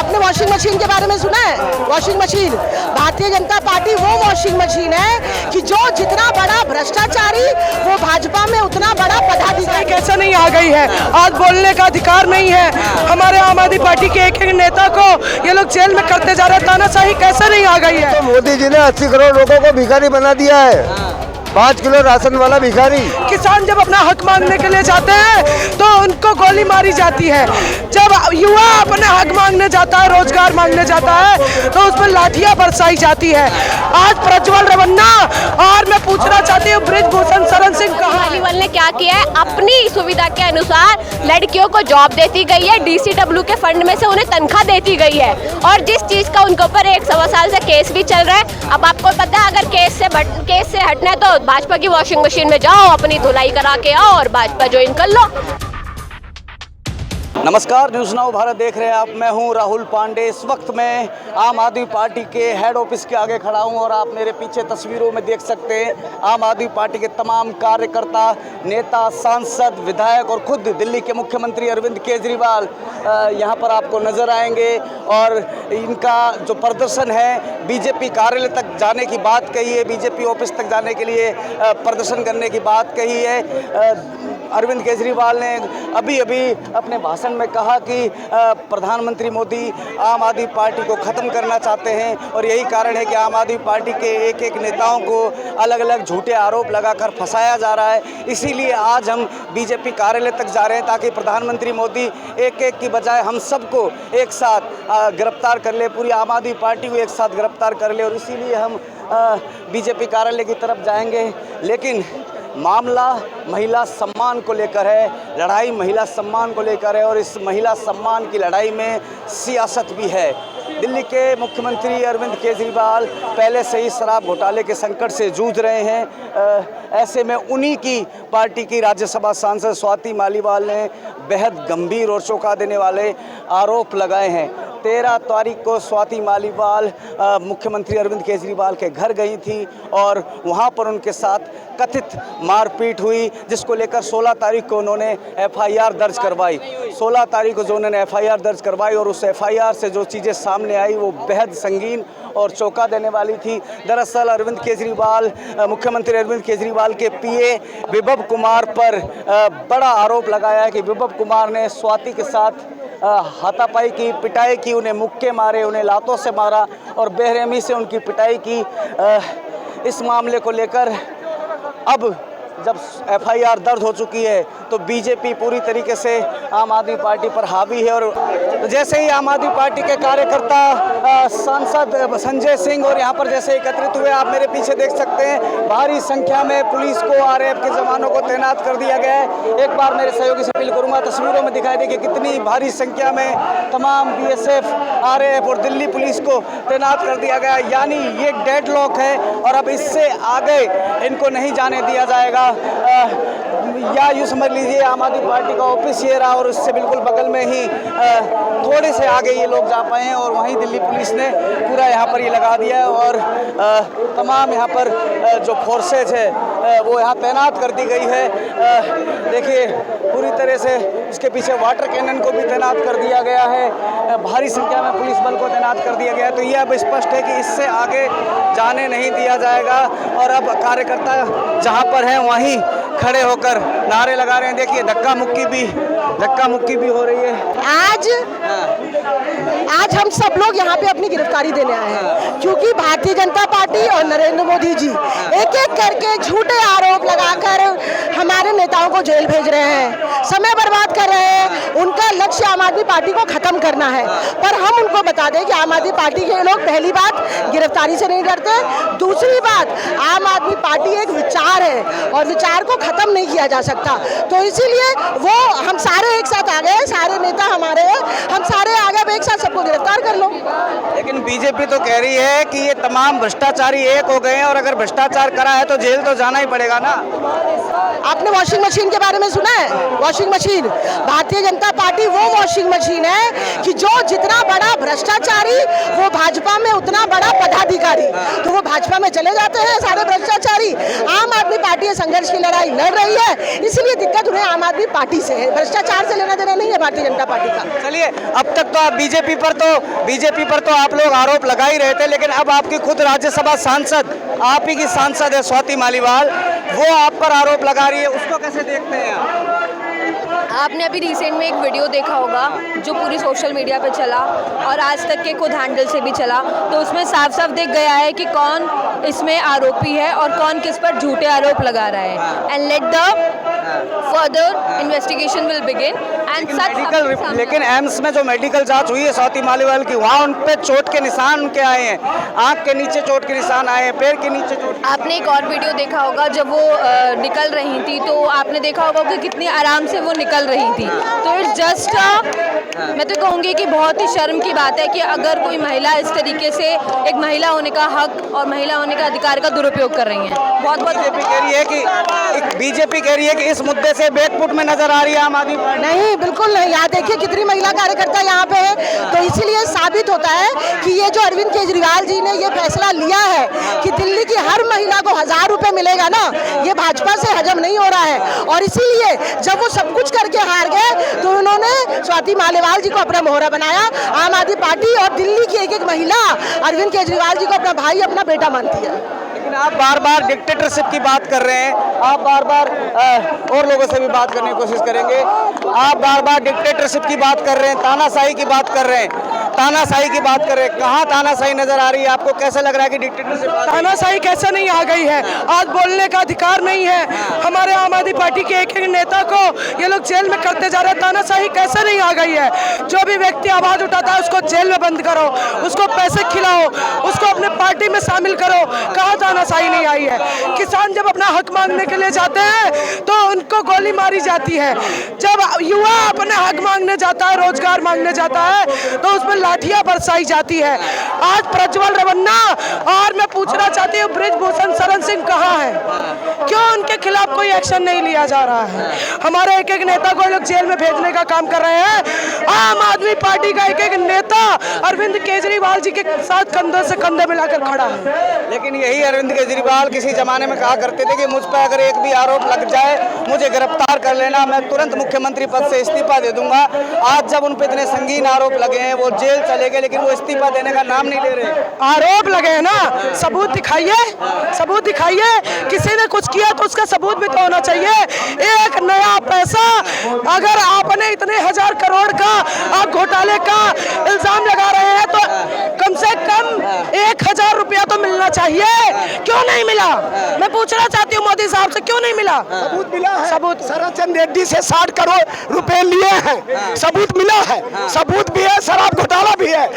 आपने washing machine के बारे में सुना है? Washing machine, Bharatiya Janata party वो वॉशिंग मशीन है कि जो जितना बड़ा भ्रष्टाचारी वो भाजपा में उतना बड़ा पदाधिकारी। कैसे नहीं आ गई है? आज बोलने का अधिकार नहीं है। हमारे आम आदमी पार्टी के एक एक नेता को ये लोग जेल में करते जा रहे हैं। तानाशाही कैसे नहीं आ गई है? तो मोदी जी ने 80 करोड़ लोगों को भिखारी बना दिया है। 5 किलो राशन वाला भिखारी। किसान जब अपना हक मांगने के लिए जाते हैं तो उनको गोली मारी जाती है। जब युवा अपने हक मांगने जाता है, रोजगार मांगने जाता है, तो उस पर लाठियां बरसाई जाती है। आज प्रज्वल रेवन्ना और मैं पूछना चाहती हूँ बृजभूषण शरण सिंह मालीवाल ने क्या किया है? अपनी सुविधा के अनुसार लड़कियों को जॉब देती गई है, DCW के फंड में से उन्हें तनख्वाह देती गई है, और जिस चीज का उनके ऊपर 1-1.25 साल से केस भी चल रहा है। अब आपको पता है अगर केस से हटना है तो भाजपा की वॉशिंग मशीन में जाओ, अपनी धुलाई करा के आओ और भाजपा ज्वाइन कर लो। नमस्कार, न्यूज़ नाउ भारत देख रहे हैं आप। मैं हूं राहुल पांडे। इस वक्त मैं आम आदमी पार्टी के हेड ऑफिस के आगे खड़ा हूं और आप मेरे पीछे तस्वीरों में देख सकते हैं आम आदमी पार्टी के तमाम कार्यकर्ता, नेता, सांसद, विधायक और खुद दिल्ली के मुख्यमंत्री अरविंद केजरीवाल यहां पर आपको नज़र आएंगे। और इनका जो प्रदर्शन है, बीजेपी कार्यालय तक जाने की बात कही है, बीजेपी ऑफिस तक जाने के लिए प्रदर्शन करने की बात कही है। अरविंद केजरीवाल ने अभी अपने भाषण में कहा कि प्रधानमंत्री मोदी आम आदमी पार्टी को ख़त्म करना चाहते हैं और यही कारण है कि आम आदमी पार्टी के एक एक नेताओं को अलग अलग झूठे आरोप लगाकर फंसाया जा रहा है। इसीलिए आज हम बीजेपी कार्यालय तक जा रहे हैं ताकि प्रधानमंत्री मोदी एक एक की बजाय हम सबको एक साथ गिरफ्तार कर ले, पूरी आम आदमी पार्टी को एक साथ गिरफ्तार कर ले। और इसीलिए हम बीजेपी कार्यालय की तरफ जाएंगे। लेकिन मामला महिला सम्मान को लेकर है, लड़ाई महिला सम्मान को लेकर है और इस महिला सम्मान की लड़ाई में सियासत भी है। दिल्ली के मुख्यमंत्री अरविंद केजरीवाल पहले से ही शराब घोटाले के संकट से जूझ रहे हैं। ऐसे में उन्हीं की पार्टी की राज्यसभा सांसद स्वाति मालीवाल ने बेहद गंभीर और चौंका देने वाले आरोप लगाए हैं। 13 तारीख को स्वाति मालीवाल मुख्यमंत्री अरविंद केजरीवाल के घर गई थी और वहां पर उनके साथ कथित मारपीट हुई, जिसको लेकर 16 तारीख को उन्होंने FIR दर्ज करवाई। 16 तारीख को जो उन्होंने FIR दर्ज करवाई और उस FIR से जो चीज़ें सामने आई वो बेहद संगीन और चौंका देने वाली थी। दरअसल अरविंद केजरीवाल, मुख्यमंत्री अरविंद केजरीवाल के PA विभव कुमार पर बड़ा आरोप लगाया है कि विभव कुमार ने स्वाति के साथ हाथापाई की, पिटाई की, उन्हें मुक्के मारे, उन्हें लातों से मारा और बेरहमी से उनकी पिटाई की। इस मामले को लेकर अब जब FIR दर्ज हो चुकी है तो बीजेपी पूरी तरीके से आम आदमी पार्टी पर हावी है। और जैसे ही आम आदमी पार्टी के कार्यकर्ता, सांसद संजय सिंह और यहाँ पर जैसे एकत्रित हुए, आप मेरे पीछे देख सकते हैं भारी संख्या में पुलिस को, RAF के जवानों को तैनात कर दिया गया है। एक बार मेरे सहयोगी से अपील करूँगा, तस्वीरों में दिखाई दे कि कितनी भारी संख्या में तमाम BSF, RAF और दिल्ली पुलिस को तैनात कर दिया गया। यानी ये डेडलॉक है और अब इससे आगे इनको नहीं जाने दिया जाएगा। या यूँ समझ लीजिए आम आदमी पार्टी का ऑफिस ये रहा और उससे बिल्कुल बगल में ही थोड़े से आगे ये लोग जा पाए हैं और वहीं दिल्ली पुलिस ने पूरा यहाँ पर ये लगा दिया है और तमाम यहाँ पर जो फोर्सेज है वो यहाँ तैनात कर दी गई है। देखिए पूरी तरह से इसके पीछे वाटर कैनन को भी तैनात कर दिया गया है, भारी संख्या में पुलिस बल को तैनात कर दिया गया है। तो ये अब स्पष्ट है कि इससे आगे जाने नहीं दिया जाएगा और अब कार्यकर्ता जहाँ पर हैं वहीं खड़े होकर नारे लगा रहे हैं। देखिए धक्का मुक्की भी हो रही है। आज हम सब लोग यहाँ पे अपनी गिरफ्तारी देने आए हैं क्योंकि भारतीय जनता पार्टी और नरेंद्र मोदी जी एक एक करके झूठे आरोप लगाकर हमारे नेताओं को जेल भेज रहे हैं, समय बर्बाद कर रहे हैं। उनका लक्ष्य आम आदमी पार्टी को खत्म करना है, पर हम उनको बता दें कि आम आदमी पार्टी के लोग पहली बात गिरफ्तारी से नहीं डरते, दूसरी बात आम आदमी पार्टी एक विचार है और विचार को खत्म नहीं किया जा सकता। तो इसीलिए वो हम सारे एक साथ आ गए, सारे नेता हमारे, हम सारे आ गए, एक साथ सबको गिरफ्तार कर लो। देखिए लेकिन बीजेपी तो कह रही है कि ये तमाम भ्रष्टाचारी एक हो गए हैं और अगर भ्रष्टाचार करा है तो जेल तो जाना ही पड़ेगा ना। आपने वॉशिंग मशीन के बारे में सुना है? Washing machine, Bharatiya Janata party वो वॉशिंग मशीन है कि जो जितना बड़ा भ्रष्टाचारी वो भाजपा में उतना बड़ा पदाधिकारी, तो वो भाजपा में चले जाते हैं सारे भ्रष्टाचारी। आम आदमी पार्टी ये संघर्ष की लड़ाई लड़ रही है, इसलिए दिक्कत उन्हें आम आदमी पार्टी से है, भ्रष्टाचार से लेना देना नहीं है भारतीय जनता पार्टी का। चलिए, अब तक तो आप बीजेपी पर तो आप लोग आरोप लगा ही रहे थे, लेकिन अब आपकी खुद राज्यसभा सांसद, आप ही की सांसद है स्वाति मालीवाल, वो आप पर आरोप लगा रही है, उसको कैसे देखते हैं आप? आपने अभी रिसेंट में एक वीडियो देखा होगा जो पूरी सोशल मीडिया पे चला और आज तक के खुद हैंडल से भी चला, तो उसमें साफ साफ दिख गया है कि कौन इसमें आरोपी है और कौन किस पर झूठे आरोप लगा रहा है। And let the further investigation will begin and लेकिन एम्स में जो मेडिकल जांच हुई है स्वाति मालीवाल की, वहाँ उन पे चोट के निशान उनके आए हैं, आंख के नीचे चोट के निशान आए हैं, पैर के नीचे चोट। आपने एक और वीडियो देखा होगा जब वो निकल रही थी, तो आपने देखा होगा कि कितनी आराम से वो निकल रही थी। तो इट्स जस्ट मैं तो कहूँगी कि बहुत ही शर्म की बात है कि अगर कोई महिला इस तरीके से एक महिला होने का हक और महिला होने का अधिकार का दुरुपयोग कर रही है। बहुत बीजेपी कह रही है कि इस मुद्दे से बैकफुट में नजर आ रही है आम आदमी पार्टी। नहीं, बिल्कुल नहीं। यहाँ देखिए कितनी महिला कार्यकर्ता यहाँ पे है, तो इसीलिए साबित होता है कि ये जो अरविंद केजरीवाल जी ने ये फैसला लिया है कि दिल्ली की हर महिला को 1000 रुपए मिलेगा ना, ये भाजपा से हजम नहीं हो रहा है। और इसीलिए जब वो सब कुछ करके हार गए तो उन्होंने स्वाति मालीवाल जी को अपना मोहरा बनाया। आम आदमी पार्टी और दिल्ली की एक एक महिला अरविंद केजरीवाल जी को अपना भाई, अपना बेटा मानती है। लेकिन आप बार बार डिक्टेटरशिप की बात कर रहे हैं, आप बार बार और लोगों से भी बात करने की कोशिश करेंगे, आप बार बार डिक्टेटरशिप की बात कर रहे हैं, तानाशाही की बात कर रहे हैं, तानाशाही की बात कर रहे हैं, कहाँ तानाशाही नजर आ रही है आपको? कैसा लग रहा है कि डिक्टेटरशिप? तानाशाही कैसे नहीं आ गई है? आज बोलने का अधिकार नहीं है। हमारे आम आदमी पार्टी के एक एक नेता को ये लोग जेल में करते जा रहे हैं। तानाशाही कैसे नहीं आ गई है? जो भी व्यक्ति आवाज उठाता है उसको जेल में बंद करो, उसको पैसे खिलाओ, उसको अपने पार्टी में शामिल करो। कहाँ तानाशाही नहीं आई है? किसान जब अपना हक मांगने के लिए जाते हैं तो उनको गोली मारी जाती है। जब युवा अपने हक मांगने जाता है, रोजगार मांगने जाता है, तो उसमें लाठियां बरसाई जाती है। आज प्रज्वल रेवन्ना और मैं पूछना चाहती हूँ ब्रिजभूषण शरण सिंह कहाँ है? क्यों उनके खिलाफ कोई एक्शन नहीं लिया जा रहा है? हमारे एक एक नेता को लोग जेल में भेजने का काम कर रहे हैं। आम आदमी पार्टी का एक एक नेता अरविंद केजरीवाल जी के साथ कंधे से कंधे मिलाकर खड़ा है। लेकिन यही अरविंद केजरीवाल किसी जमाने में कहा करते थे कि मुझ पर अगर एक भी आरोप लग जाए, मुझे गिरफ्तार कर लेना, मैं तुरंत मुख्यमंत्री पद से इस्तीफा दे दूंगा। आज जब उन पर इतने संगीन आरोप लगे हैं, वो जेल चले गए, लेकिन वो इस्तीफा देने का नाम नहीं ले रहे। आरोप लगे हैं ना, सबूत दिखाइए, सबूत दिखाइए। किसी ने कुछ किया तो उसका सबूत भी तो होना चाहिए। एक नया पैसा, अगर आपने इतने 1000 करोड़ का आप घोटाले का इल्जाम लगा रहे हैं तो कम से कम 1000 रुपया तो मिलना चाहिए। क्यों नहीं मिला? मैं पूछना चाहती हूँ मोदी साहब से, क्यों नहीं मिला? सबूत मिला है। सबूत शरद चंद्र रेड्डी से 60 करोड़ रुपए लिए हैं, सबूत मिला है। सबूत भी है, शराब घोटाला भी है।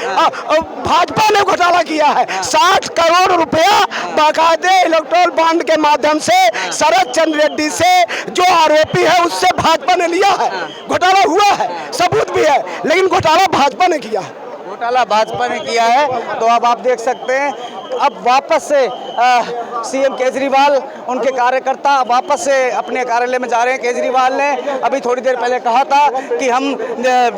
भाजपा ने घोटाला किया है। 60 करोड़ रुपया बाकायदे इलेक्ट्रोल बॉन्ड के माध्यम से शरद चंद्र रेड्डी से जो आरोपी है उससे भाजपा ने लिया है। घोटाला हुआ है, सबूत भी है, लेकिन घोटाला भाजपा ने किया है। घोटाला भाजपा ने किया है। तो अब आप देख सकते हैं, अब वापस से सीएम केजरीवाल, उनके कार्यकर्ता वापस से अपने कार्यालय में जा रहे हैं। केजरीवाल ने अभी थोड़ी देर पहले कहा था कि हम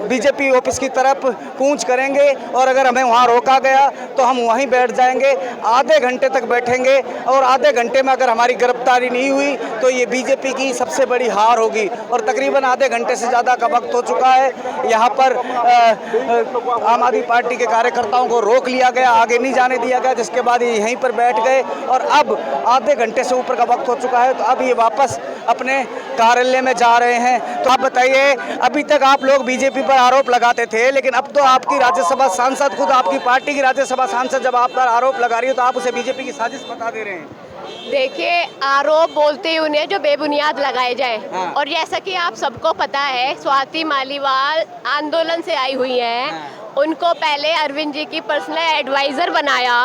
बीजेपी ऑफिस की तरफ कूच करेंगे और अगर हमें वहां रोका गया तो हम वहीं बैठ जाएंगे। आधे घंटे तक बैठेंगे और आधे घंटे में अगर हमारी गिरफ्तारी नहीं हुई तो ये बीजेपी की सबसे बड़ी हार होगी। और तकरीबन आधे घंटे से ज़्यादा का वक्त हो चुका है। यहाँ पर आम आदमी पार्टी के कार्यकर्ताओं को रोक लिया गया, आगे नहीं जाने दिया गया, जिसके बाद ये यहीं पर बैठ गए और अब आधे घंटे से ऊपर का वक्त हो चुका है। तो अब ये वापस अपने कार्यालय में जा रहे हैं। तो आप बताइए, अभी तक आप लोग बीजेपी पर आरोप लगाते थे, लेकिन अब तो आपकी राज्यसभा सांसद, खुद आपकी पार्टी की राज्यसभा सांसद जब आप पर आरोप लगा रही है तो आप उसे बीजेपी की साजिश बता दे रहे हैं। देखिए, आरोप बोलते ही उन्हें जो बेबुनियाद लगाए जाए। और जैसा कि आप सबको पता है, स्वाति मालीवाल आंदोलन से आई हुई हैं। उनको पहले अरविंद जी की पर्सनल एडवाइज़र बनाया,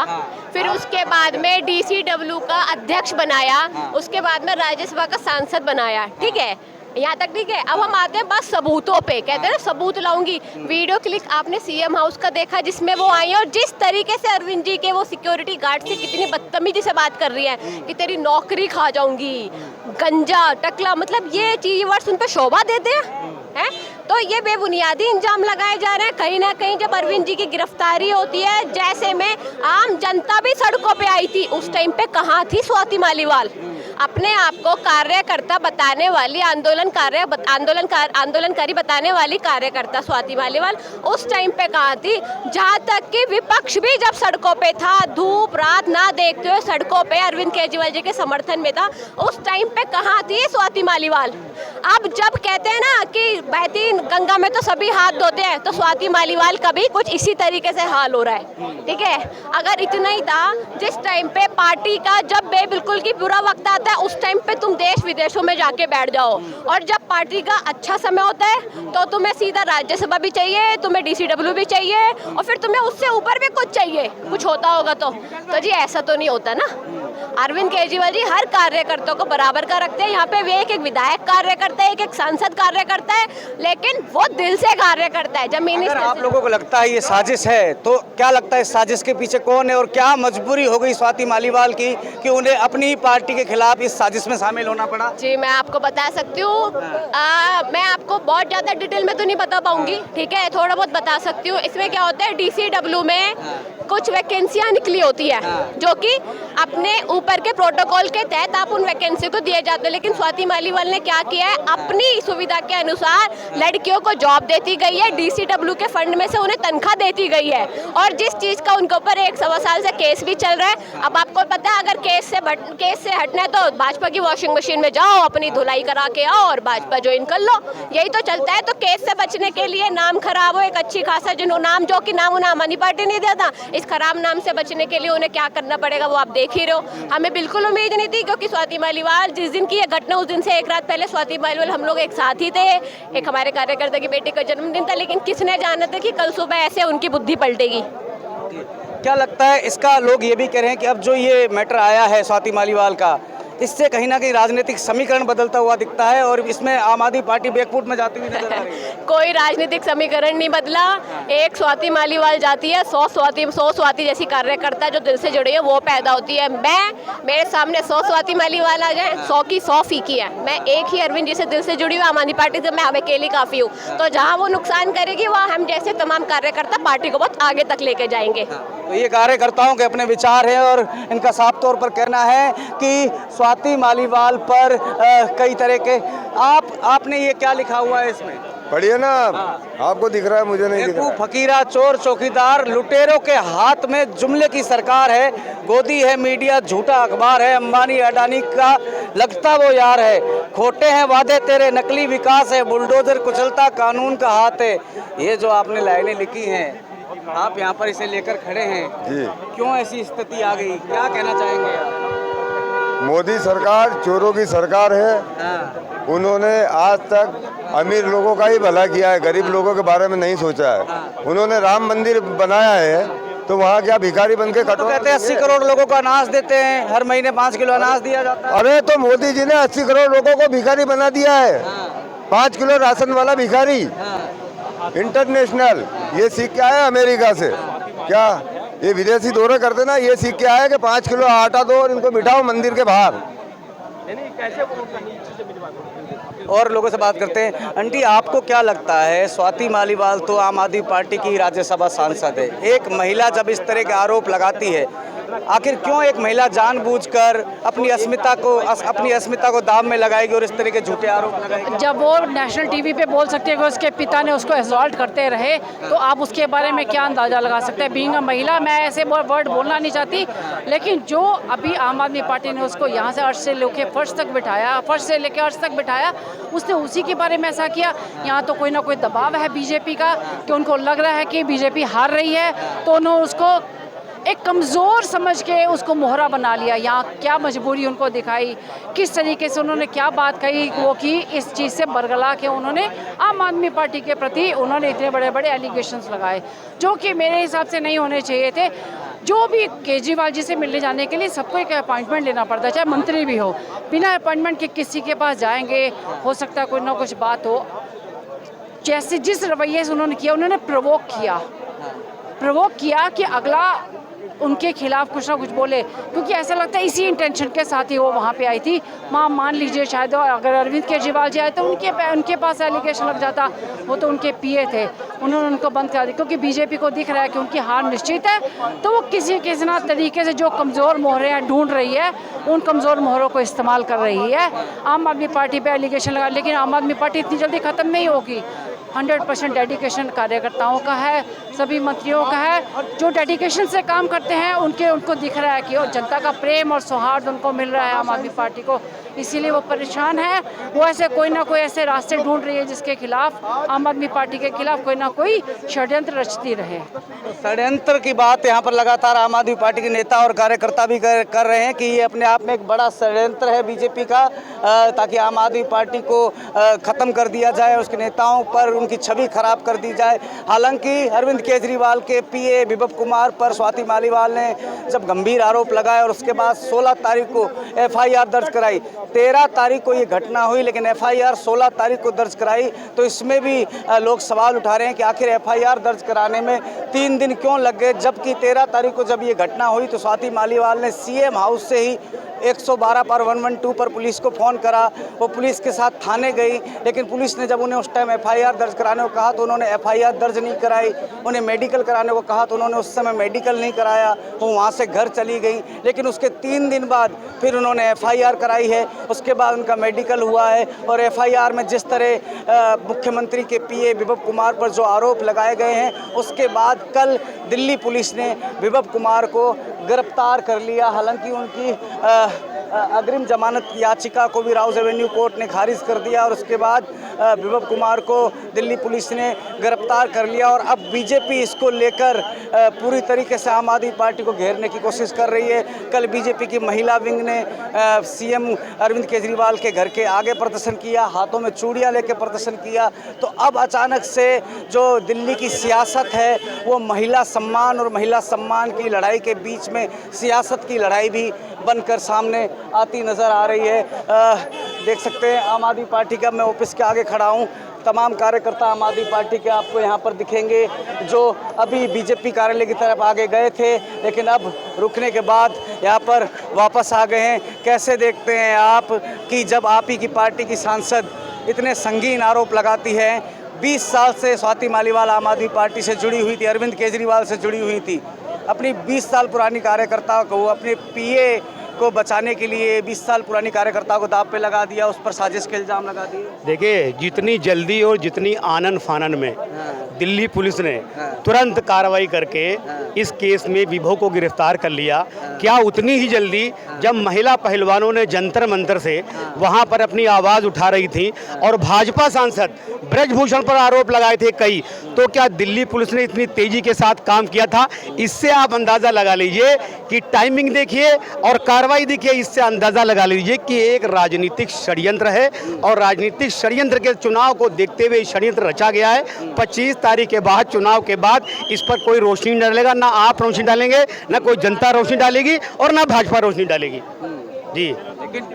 फिर उसके बाद में DCW का अध्यक्ष बनाया, उसके बाद में राज्यसभा का सांसद बनाया। ठीक है, यहाँ तक ठीक है। अब हम आते हैं बस सबूतों पे, कहते हैं ना सबूत लाऊंगी। वीडियो क्लिप आपने सीएम हाउस का देखा जिसमें वो आई है और जिस तरीके से अरविंद जी के वो सिक्योरिटी गार्ड से कितनी बदतमीजी से बात कर रही है कि तेरी नौकरी खा जाऊंगी, गंजा टकला, मतलब ये चीज वर्ड्स उन पे शोभा देते हैं। तो ये बेबुनियादी इंजाम लगाए जा रहे हैं। कहीं ना कहीं जब अरविंद जी की गिरफ्तारी होती है, जैसे में आम जनता भी सड़कों पे आई थी, उस टाइम पे कहाँ थी स्वाति मालीवाल? अपने आप को कार्यकर्ता बताने वाली आंदोलनकारी बताने वाली कार्यकर्ता स्वाति मालीवाल उस टाइम पे कहाँ थी? जहाँ तक कि विपक्ष भी जब सड़कों पे था, धूप रात ना देखते हुए सड़कों पे अरविंद केजरीवाल जी के समर्थन में था, उस टाइम पे कहाँ थी स्वाति मालीवाल? अब जब कहते हैं ना कि बहती गंगा में तो सभी हाथ धोते हैं, तो स्वाति मालीवाल का भी कुछ इसी तरीके से हाल हो रहा है, ठीक है। अगर इतना ही था, जिस टाइम पे पार्टी का जब बिल्कुल की बुरा वक्त आता है, उस टाइम पे तुम देश विदेशों में जाके बैठ जाओ, और जब पार्टी का अच्छा समय होता है तो तुम्हें सीधा राज्यसभा भी चाहिए, तुम्हें DCW भी चाहिए, और फिर तुम्हें उससे ऊपर भी कुछ चाहिए, कुछ होता होगा तो जी ऐसा तो नहीं होता ना। अरविंद केजरीवाल जी हर कार्यकर्ता को बराबर का रखते हैं। यहाँ पे वे एक विधायक कार्य करता है, एक सांसद कार्य करता है, लेकिन वो दिल से कार्य करता है, जमीनी। अगर आप लोगों को लगता है ये साजिश है, तो क्या लगता है इस साजिश के पीछे कौन है और क्या मजबूरी हो गई स्वाति मालीवाल की कि उन्हें अपनी पार्टी के खिलाफ इस साजिश में शामिल होना पड़ा? जी मैं आपको बता सकती हूँ, मैं आपको बहुत ज़्यादा डिटेल में तो नहीं बता पाऊंगी, ठीक है, थोड़ा बहुत बता सकती हूँ। इसमें क्या होता है, DCW में कुछ वैकेंसियाँ निकली होती है जो कि अपने ऊपर के प्रोटोकॉल के तहत आप उन वैकेंसी को दिए जाते हैं, लेकिन स्वाति मालीवाल ने क्या किया है, अपनी सुविधा के अनुसार लड़कियों को जॉब देती गई है, DCW के फंड में से उन्हें तनख्वाह देती गई है, और जिस चीज़ का उनके ऊपर 1-1.25 साल से केस भी चल रहा है। अब आपको पता है, अगर केस से हटना है तो भाजपा की वॉशिंग मशीन में जाओ, अपनी धुलाई करा के आओ और भाजपा ज्वाइन कर लो, यही तो चलता है। तो केस से बचने के लिए नाम खराब हो, एक अच्छी खासा नाम जो कि नाम उन्हें आम आदमी पार्टी नहीं देता, इस खराब नाम से बचने के लिए उन्हें क्या करना पड़ेगा वो आप देख ही रहे हो। हमें बिल्कुल उम्मीद नहीं थी, क्योंकि स्वाति मालीवाल जिस दिन की ये घटना, उस दिन से एक रात पहले स्वाति मालीवाल हम लोग एक साथ ही थे, एक हमारे कार्यकर्ता की बेटी का जन्मदिन था, लेकिन किसने जाना था कि कल सुबह ऐसे उनकी बुद्धि पलटेगी। क्या लगता है इसका, लोग ये भी कह रहे हैं कि अब जो ये मैटर आया है स्वाति मालीवाल का, इससे कहीं ना कहीं राजनीतिक समीकरण बदलता हुआ दिखता है और इसमें आम आदमी पार्टी बैकफुट में जाती हुई नजर आ रही है। कोई राजनीतिक समीकरण नहीं बदला, एक स्वाति मालीवाल जाती है, 100 स्वाति जैसी कार्यकर्ता जो दिल से जुड़ी है वो पैदा होती है। मेरे सामने 100 स्वाति मालीवाल आ जाए, 100 की 100 फीकी है, मैं एक ही अरविंद जी से दिल से जुड़ी हुई आम आदमी पार्टी से, मैं अकेली काफ़ी हूँ। तो जहाँ वो नुकसान करेगी वहाँ हम जैसे तमाम कार्यकर्ता पार्टी को बहुत आगे तक लेके जाएंगे। तो ये कार्यकर्ताओं के अपने विचार हैं और इनका साफ तौर पर कहना है कि स्वाति मालीवाल पर कई तरह के आपने ये क्या लिखा हुआ है इसमें? पढ़िए ना, आपको दिख रहा है, मुझे नहीं दिख रहा है। फकीरा, चोर, चौकीदार, लुटेरों के हाथ में जुमले की सरकार है, गोदी है मीडिया, झूठा अखबार है, अंबानी अडानी का लगता वो यार है, खोटे हैं वादे तेरे, नकली विकास है, बुलडोजर कुचलता कानून का हाथ है। ये जो आपने लाइनें लिखी हैं, आप यहाँ पर इसे लेकर खड़े हैं जी, क्यों ऐसी स्थिति आ गई, क्या कहना चाहेंगे आप? मोदी सरकार चोरों की सरकार है। उन्होंने आज तक अमीर लोगों का ही भला किया है, गरीब लोगों के बारे में नहीं सोचा है। उन्होंने राम मंदिर बनाया है, तो वहाँ क्या भिखारी बन के तो कहते हैं 80 करोड़ लोगों को अनाज देते हैं, हर महीने 5 किलो अनाज दिया जाता है। अरे तो मोदी जी ने 80 करोड़ लोगों को भिखारी बना दिया है, 5 किलो राशन वाला भिखारी इंटरनेशनल। ये सीख के आया अमेरिका से, क्या ये विदेशी दौरे करते ना, ये सीख के आया कि 5 किलो आटा दो और इनको बिठाओ मंदिर के बाहर। और लोगों से बात करते हैं। आंटी, आपको क्या लगता है, स्वाति मालीवाल तो आम आदमी पार्टी की राज्यसभा सांसद है, एक महिला जब इस तरह के आरोप लगाती है, आखिर क्यों एक महिला जानबूझकर अपनी अस्मिता को दाव में लगाएगी और इस तरह के झूठे आरोप लगाएगी? जब वो नेशनल टीवी पे बोल सकते हैं कि उसके पिता ने उसको असॉल्ट करते रहे, तो आप उसके बारे में क्या अंदाज़ा लगा सकते हैं? बीइंग अ महिला, मैं ऐसे वर्ड बोलना नहीं चाहती, लेकिन जो अभी आम आदमी पार्टी ने उसको यहाँ से अर्श से लेके फर्श तक बिठाया, फर्श से लेकर अर्श तक बिठाया, उसने उसी के बारे में ऐसा किया। यहाँ तो कोई ना कोई दबाव है बीजेपी का कि उनको लग रहा है कि बीजेपी हार रही है, तो उन्होंने उसको एक कमज़ोर समझ के उसको मोहरा बना लिया। यहाँ क्या मजबूरी उनको दिखाई, किस तरीके से उन्होंने क्या बात कही, वो की इस चीज़ से बरगला के उन्होंने आम आदमी पार्टी के प्रति उन्होंने इतने बड़े बड़े एलिगेशंस लगाए, जो कि मेरे हिसाब से नहीं होने चाहिए थे। जो भी केजरीवाल जी से मिलने जाने के लिए सबको एक अपॉइंटमेंट लेना पड़ता है, चाहे मंत्री भी हो। बिना अपॉइंटमेंट के किसी के पास जाएंगे, हो सकता है कोई ना कुछ बात हो। जैसे जिस रवैये से उन्होंने किया, उन्होंने प्रोवोक किया कि अगला उनके खिलाफ कुछ ना कुछ बोले, क्योंकि ऐसा लगता है इसी इंटेंशन के साथ ही वो वहाँ पे आई थी। मान लीजिए शायद अगर अरविंद केजरीवाल जी आए तो उनके पास एलिगेशन लग जाता। वो तो उनके पीए थे, उन्होंने उनको बंद करा दिया, क्योंकि बीजेपी को दिख रहा है कि उनकी हार निश्चित है। तो वो किसी ना तरीके से जो कमज़ोर मोहरें ढूंढ रही है, उन कमज़ोर मोहरों को इस्तेमाल कर रही है। आम आदमी पार्टी पे एलिगेशन लगा, लेकिन आम आदमी पार्टी इतनी जल्दी ख़त्म नहीं होगी। 100% डेडिकेशन कार्यकर्ताओं का है, सभी मंत्रियों का है। जो डेडिकेशन से काम करते हैं उनको दिख रहा है कि जनता का प्रेम और सौहार्द उनको मिल रहा है आम आदमी पार्टी को, इसीलिए वो परेशान है। वो ऐसे कोई ना कोई ऐसे रास्ते ढूंढ रही है जिसके खिलाफ, आम आदमी पार्टी के खिलाफ कोई ना कोई षड्यंत्र रचती रहे। षड्यंत्र की बात यहाँ पर लगातार आम आदमी पार्टी के नेता और कार्यकर्ता भी कर रहे हैं कि ये अपने आप में एक बड़ा षड्यंत्र है बीजेपी का, ताकि आम आदमी पार्टी को ख़त्म कर दिया जाए, उसके नेताओं पर उनकी छवि खराब कर दी जाए। हालांकि अरविंद केजरीवाल के पीए विभव कुमार पर स्वाति मालीवाल ने जब गंभीर आरोप लगाए और उसके बाद 16 तारीख को एफआईआर दर्ज कराई। 13 तारीख को ये घटना हुई, लेकिन एफआईआर 16 तारीख को दर्ज कराई। तो इसमें भी लोग सवाल उठा रहे हैं कि आखिर एफआईआर दर्ज कराने में 3 दिन क्यों लग गए, जबकि 13 तारीख को जब ये घटना हुई तो स्वाति मालीवाल ने सीएम हाउस से ही 112 पर 112 पर पुलिस को फ़ोन करा। वो पुलिस के साथ थाने गई, लेकिन पुलिस ने जब उन्हें उस टाइम एफआईआर दर्ज कराने को कहा तो उन्होंने एफआईआर दर्ज नहीं कराई। उन्हें मेडिकल कराने को कहा तो उन्होंने उस समय मेडिकल नहीं कराया, वो वहाँ से घर चली गई। लेकिन उसके 3 दिन बाद फिर उन्होंने एफआईआर कराई है, उसके बाद उनका मेडिकल हुआ है। और एफआईआर में जिस तरह मुख्यमंत्री के पीए विभव कुमार पर जो आरोप लगाए गए हैं, उसके बाद कल दिल्ली पुलिस ने विभव कुमार को गिरफ्तार कर लिया। हालांकि उनकी अग्रिम जमानत याचिका को भी राउज एवेन्यू कोर्ट ने खारिज कर दिया और उसके बाद विभव कुमार को दिल्ली पुलिस ने गिरफ्तार कर लिया। और अब बीजेपी इसको लेकर पूरी तरीके से आम आदमी पार्टी को घेरने की कोशिश कर रही है। कल बीजेपी की महिला विंग ने सीएम अरविंद केजरीवाल के घर के आगे प्रदर्शन किया, हाथों में चूड़ियाँ लेकर प्रदर्शन किया। तो अब अचानक से जो दिल्ली की सियासत है वो महिला सम्मान और महिला सम्मान की लड़ाई के बीच में सियासत की लड़ाई भी बनकर सामने आती नज़र आ रही है। देख सकते हैं आम आदमी पार्टी का, मैं ऑफिस के आगे खड़ा हूँ, तमाम कार्यकर्ता आम आदमी पार्टी के आपको यहाँ पर दिखेंगे जो अभी बीजेपी कार्यालय की तरफ आगे गए थे, लेकिन अब रुकने के बाद यहाँ पर वापस आ गए हैं। कैसे देखते हैं आप कि जब आप ही की पार्टी की सांसद इतने संगीन आरोप लगाती है? 20 साल से स्वाति मालीवाल आम आदमी पार्टी से जुड़ी हुई थी, अरविंद केजरीवाल से जुड़ी हुई थी। अपनी 20 साल पुरानी कार्यकर्ता को, अपने पीए को बचाने के लिए 20 साल पुरानी कार्यकर्ता को दांव पे लगा दिया, उस पर साजिश के इल्ज़ाम लगा दिए। देखिए, जितनी जल्दी और जितनी आनन फानन में दिल्ली पुलिस ने तुरंत कार्रवाई करके इस केस में विभव को गिरफ्तार कर लिया, क्या उतनी ही जल्दी जब महिला पहलवानों ने जंतर मंतर से वहां पर अपनी आवाज़ उठा रही थी और भाजपा सांसद ब्रजभूषण पर आरोप लगाए थे कई, तो क्या दिल्ली पुलिस ने इतनी तेजी के साथ काम किया था? इससे आप अंदाज़ा लगा लीजिए कि टाइमिंग देखिए और कार्रवाई देखिए, इससे अंदाज़ा लगा लीजिए कि एक राजनीतिक षड्यंत्र है और राजनीतिक षड्यंत्र के चुनाव को देखते हुए षड्यंत्र रचा गया है। 25 तारीख के बाद, चुनाव के बाद इस पर कोई रोशनी नहीं डालेगा, ना आप रोशनी डालेंगे, ना कोई जनता रोशनी डालेगी और ना भाजपा रोशनी डालेगी। जी, लेकिन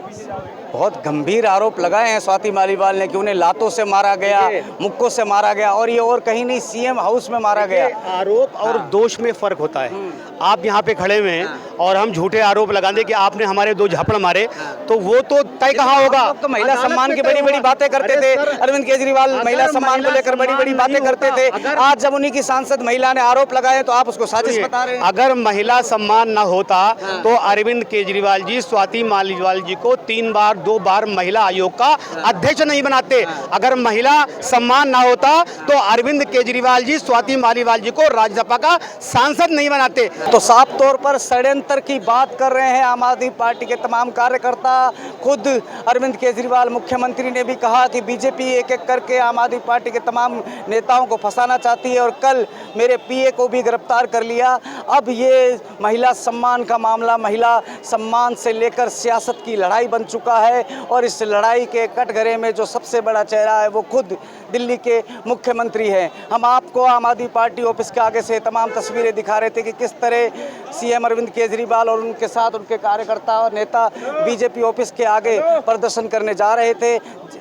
बहुत गंभीर आरोप लगाए हैं स्वाति मालीवाल ने कि उन्हें लातों से मारा गया, मुक्कों से मारा गया और ये और कहीं नहीं, सीएम हाउस में मारा गया। आरोप और दोष में फर्क होता है। आप यहाँ पे खड़े हुए हैं और हम झूठे आरोप लगा दें कि आपने हमारे 2 झापड़ मारे, तो वो तो तय कहाँ होगा? तो महिला सम्मान की बड़ी बड़ी बातें करते थे, अरविंद केजरीवाल महिला सम्मान को लेकर बड़ी बड़ी बातें करते थे। आज जब उन्हीं की सांसद महिला ने आरोप लगाए तो आप उसको साजिश बता रहे हैं। अगर महिला सम्मान न होता तो अरविंद केजरीवाल जी स्वाति मालीवाल जी को 3 बार 2 बार महिला आयोग का अध्यक्ष नहीं बनाते। अगर महिला सम्मान ना होता तो अरविंद केजरीवाल जी स्वाति मालीवाल जी को राज्यसभा का सांसद नहीं बनाते। तो साफ तौर पर षड्यंत्र की बात कर रहे हैं आम आदमी पार्टी के तमाम कार्यकर्ता। खुद अरविंद केजरीवाल मुख्यमंत्री ने भी कहा कि बीजेपी एक एक करके आम आदमी पार्टी के तमाम नेताओं को फंसाना चाहती है और कल मेरे पीए को भी गिरफ्तार कर लिया। अब ये महिला सम्मान का मामला महिला सम्मान से लेकर सियासत की लड़ाई बन चुका है और इस लड़ाई के कटघरे में जो सबसे बड़ा चेहरा है वो खुद दिल्ली के मुख्यमंत्री हैं। हम आपको आम आदमी पार्टी ऑफिस के आगे से तमाम तस्वीरें दिखा रहे थे कि किस तरह सीएम अरविंद केजरीवाल और उनके साथ उनके कार्यकर्ता और नेता बीजेपी ऑफिस के आगे प्रदर्शन करने जा रहे थे,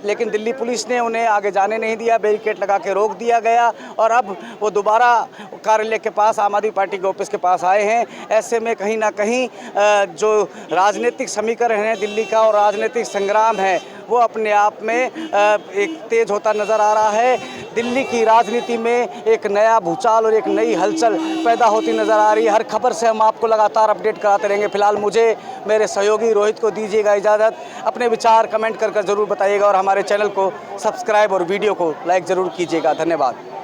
लेकिन दिल्ली पुलिस ने उन्हें आगे जाने नहीं दिया, बैरिकेड लगा के रोक दिया गया और अब वो दोबारा कार्यालय के पास, आम आदमी पार्टी के ऑफिस के पास आए हैं। ऐसे में कहीं ना कहीं जो राजनीतिक समीकरण है दिल्ली का और राजनीतिक संग्राम है वो अपने आप में एक तेज होता नज़र आ रहा है। दिल्ली की राजनीति में एक नया भूचाल और एक नई हलचल पैदा होती नज़र आ रही है। हर खबर से हम आपको लगातार अपडेट कराते रहेंगे। फिलहाल मुझे मेरे सहयोगी रोहित को दीजिएगा इजाज़त। अपने विचार कमेंट कर ज़रूर बताइएगा और हमारे चैनल को सब्सक्राइब और वीडियो को लाइक ज़रूर कीजिएगा। धन्यवाद।